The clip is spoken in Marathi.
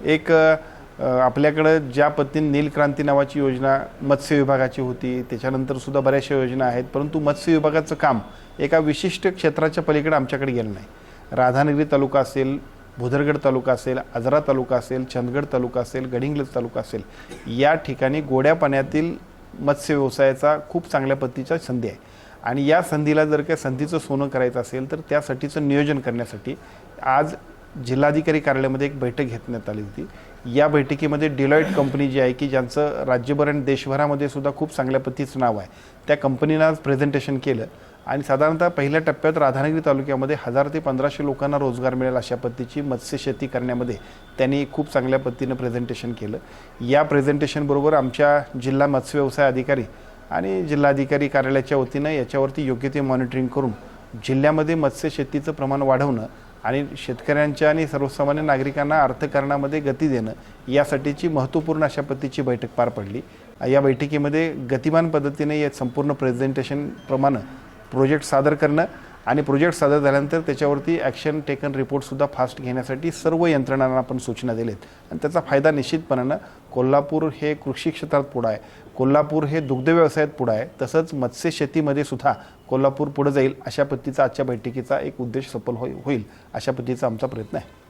एक आपल्याकडं ज्या पद्धतीने नीलक्रांती नावाची योजना मत्स्य विभागाची होती, त्याच्यानंतर सुद्धा बऱ्याचशा योजना आहेत, परंतु मत्स्य विभागाचं काम एका विशिष्ट क्षेत्राच्या पलीकडे आमच्याकडे गेलं नाही. राधानगरी तालुका असेल, भुदरगड तालुका असेल, आजरा तालुका असेल, चंदगड तालुका असेल, गडिंग्लज तालुका असेल, या ठिकाणी गोड्या पाण्यातील मत्स्य व्यवसायाचा खूप चांगल्या पद्धतीच्या संधी आहे. आणि या संधीला जर का संधीचं सोनं करायचं असेल तर त्यासाठीचं नियोजन करण्यासाठी आज जिल्हाधिकारी कार्यालयामध्ये एक बैठक घेण्यात आली होती. या बैठकीमध्ये डिलॉइट कंपनी जी आहे की ज्यांचं राज्यभर आणि देशभरामध्ये सुद्धा खूप चांगल्या पद्धतीचं नाव आहे, त्या कंपनीनं आज प्रेझेंटेशन केलं आणि साधारणतः पहिल्या टप्प्यात राधानगरी तालुक्यामध्ये 1000 ते 1500 लोकांना रोजगार मिळेल अशा पद्धतीची मत्स्य शेती करण्यामध्ये त्यांनी खूप चांगल्या पद्धतीनं प्रेझेंटेशन केलं. या प्रेझेंटेशनबरोबर आमच्या जिल्हा मत्स्य व्यवसाय अधिकारी आणि जिल्हाधिकारी कार्यालयाच्या वतीनं याच्यावरती योग्य ते मॉनिटरिंग करून जिल्ह्यामध्ये मत्स्य शेतीचं प्रमाण वाढवणं आणि शेतकऱ्यांच्या आणि सर्वसामान्य नागरिकांना अर्थकारणामध्ये गती देणं यासाठीची महत्त्वपूर्ण अशा पद्धतीची बैठक पार पडली. या बैठकीमध्ये गतिमान पद्धतीने या संपूर्ण प्रेझेंटेशनप्रमाणे प्रोजेक्ट सादर करणं आणि प्रोजेक्ट सादर झाल्यानंतर त्याच्यावरती ॲक्शन टेकन रिपोर्टसुद्धा फास्ट घेण्यासाठी सर्व यंत्रणांना आपण सूचना दिलेत. आणि त्याचा फायदा निश्चितपणानं कोल्हापूर हे कृषी क्षेत्रात पुढं आहे, कोल्हापूर हे दुग्ध व्यवसायात पुढं आहे, तसंच मत्स्य शेतीमध्ये सुद्धा कोल्हापूर पुढे जाईल अशा पद्धतीचा आजच्या बैठकीचा एक उद्देश सफल होईल अशा पद्धतीचा आमचा प्रयत्न आहे.